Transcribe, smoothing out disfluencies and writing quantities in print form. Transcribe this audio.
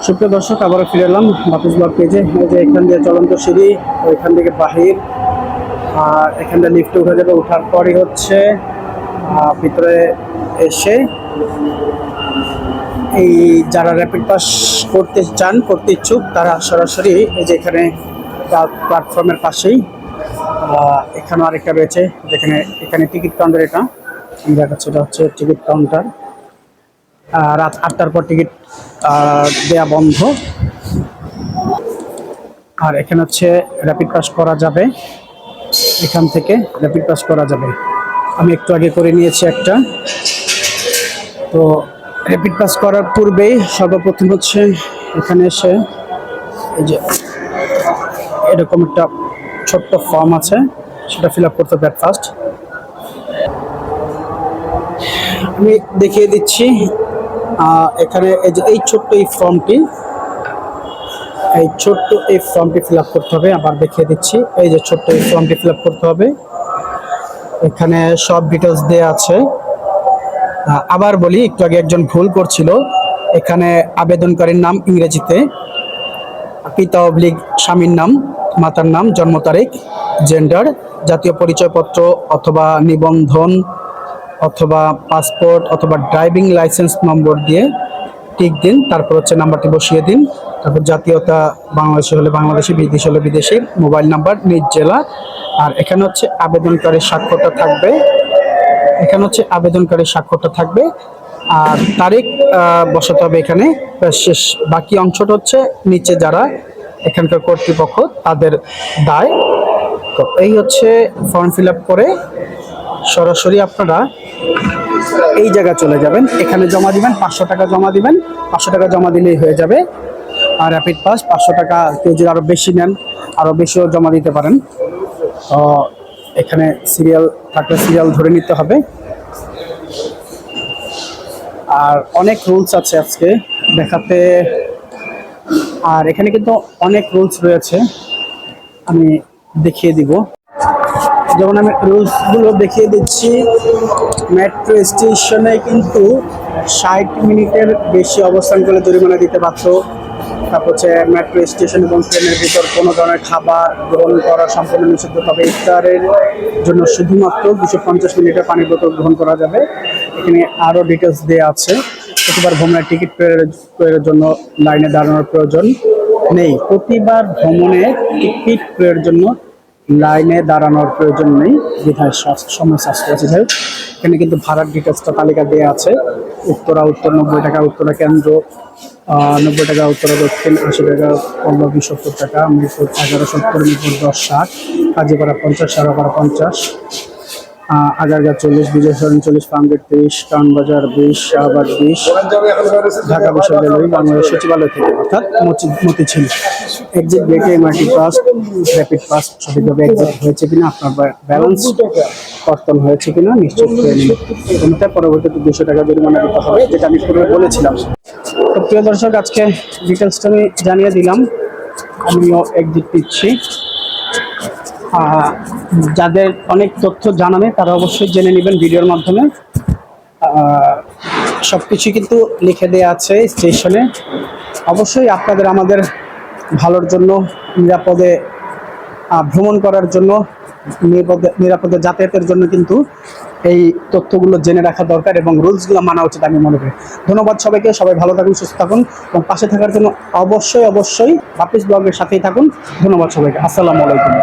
সুপ্রিয় দর্শক, আবারও ফিরে এলাম বাপুস ব্লগ পেজে। এই যে এখান দিয়ে চলন্ত সিঁড়ি, ওইখান থেকে বাহির, আর এখানটা লিফটে উঠে যাবে। ওঠার পরই হচ্ছে ভিতরে এসে এই যারা র্যাপিড পাস করতে চান, করতে ইচ্ছুক, তারা সরাসরি এই যে এখানে প্ল্যাটফর্মের পাশেই এখানে আরেকটা রয়েছে, যেখানে এখানে টিকিট কাউন্টার। এটা দেখাচ্ছে, এটা হচ্ছে টিকিট কাউন্টার। রাত 8টার পর টিকিট দেয়া বন্ধ। আর এখানে হচ্ছে র্যাপিড পাস করা যাবে, এখান থেকে র্যাপিড পাস করা যাবে। আমি একটু আগে করে নিয়েছি একটা। তো র্যাপিড পাস করার পূর্বেই সর্বপ্রথম হচ্ছে এখানে এসে এই যে এরকম একটা ছোট্ট ফর্ম আছে, সেটা ফিল আপ করতে হবে ফার্স্ট। আমি দেখিয়ে দিচ্ছি। এখানে এই যে এই ছোট্ট এই ফর্মটি ফিল আপ করতে হবে। আবার দেখিয়ে দিচ্ছি, এই যে ছোট্ট এই ফর্মটি ফিল আপ করতে হবে। এখানে সব ডিটেলস দেওয়া আছে। আবার বলি, একটু আগে একজন ভুল করছিল। এখানে আবেদনকারীর নাম ইংরেজিতে, পিতা অবলিক স্বামীর নাম, মাতার নাম, জন্ম তারিখ, জেন্ডার, জাতীয় পরিচয়পত্র অথবা নিবন্ধন অথবা পাসপোর্ট অথবা ড্রাইভিং লাইসেন্স নম্বর দিয়ে টিক দিন। তারপর হচ্ছে নাম্বারটি বসিয়ে দিন। তারপর জাতীয়তা বাংলাদেশি হলে বাংলাদেশি, বিদেশি হলে বিদেশি, মোবাইল নাম্বার, নিজ জেলা। আর এখানে হচ্ছে আবেদনকারীর স্বাক্ষরটা থাকবে। আর তারিখ বসাতে হবে এখানে। শেষ বাকি অংশটা হচ্ছে নিচে যারা এখানকার কর্তৃপক্ষ, তাদের দায়। তো এই হচ্ছে ফর্ম ফিল আপ করে সরাসরি আপনারা এই জায়গায় চলে যাবেন। এখানে জমা দিবেন, 500 টাকা জমা দিবেন। 500 টাকা জমা দিলেই হয়ে যাবে। আর র্যাপিড পাস 500 টাকা, কেউ যদি আরও বেশি নেন আরও বেশিও জমা দিতে পারেন। এখানে সিরিয়াল থাকলে সিরিয়াল ধরে নিতে হবে। আর অনেক রুলস আছে আজকে দেখাতে। আর এখানে কিন্তু অনেক রুলস রয়েছে, আমি দেখিয়ে দিব। যেমন আমি রুলসগুলো দেখিয়ে দিচ্ছি। মেট্রো স্টেশনে কিন্তু 60 মিনিটের বেশি অবস্থান করলে জরিমানা দিতে পারতো। তারপর হচ্ছে মেট্রো স্টেশন এবং ট্রেনের ভিতর কোনো ধরনের খাবার গ্রহণ করা সম্পূর্ণ নিষিদ্ধ। তবে ইফতারের জন্য শুধুমাত্র 250 মিনিটের পানির বোতল গ্রহণ করা যাবে। এখানে আরও ডিটেলস দেওয়া আছে। প্রতিবার ভ্রমণের টিকিট ক্রয়ের জন্য লাইনে দাঁড়ানোর প্রয়োজন নেই। প্রতিবার ভ্রমণে টিকিট ক্রয়ের জন্য লাইনে দাঁড়ানোর প্রয়োজন নেই, বিধায় সময় সাশ্রয় আছে। যাই হোক, এখানে কিন্তু ভাড়ার ডিটেলসটা তালিকা দেওয়া আছে। উত্তর 90 টাকা, উত্তরা কেন্দ্র 90 টাকা, উত্তরা দক্ষিণ 80 টাকা, পল্লবী 70 টাকা, মিরপুর 11, 70, মিরপুর 10, 60, কাজীপাড়া 50, সারাপাড়া 50, আগারগাঁ 40, বিজয় সরণ 40, ফার্মগেট 30, টাউনবাজার 20, শাহবাগ 20, ঢাকা বিশ্ববিদ্যালয় বাংলাদেশ সচিবালয় থেকে, অর্থাৎ মতিঝিল এক্সিট গেটে এমআরটি পাস, র্যাপিড পাস সঠিকভাবে এক্সিট হয়েছে কিনা, আপনার ব্যালেন্স কর্তন হয়েছে কিনা নিশ্চিত করে নিন। কোনটা পরবর্তীতে 200 টাকা জরিমানা দিতে হবে, যেটা আমি পূর্বে বলেছিলাম। তো প্রিয় দর্শক, আজকে ডিটেলসটা আমি জানিয়ে দিলাম। আমিও এক্সিট দিচ্ছি। যাদের অনেক তথ্য জানা নেই তারা অবশ্যই জেনে নেবেন ভিডিওর মাধ্যমে। সব কিছু কিন্তু লিখে দেওয়া আছে স্টেশনে। অবশ্যই আপনাদের আমাদের ভালোর জন্য, নিরাপদে ভ্রমণ করার জন্য, নিরাপদে যাতায়াতের জন্য কিন্তু এই তথ্যগুলো জেনে রাখা দরকার এবং রুলসগুলো মানা উচিত আমি মনে করি। ধন্যবাদ সবাইকে। সবাই ভালো থাকুন, সুস্থ থাকুন এবং পাশে থাকার জন্য অবশ্যই বাপিস ব্লগের সাথেই থাকুন। ধন্যবাদ সবাইকে। আসসালামু আলাইকুম।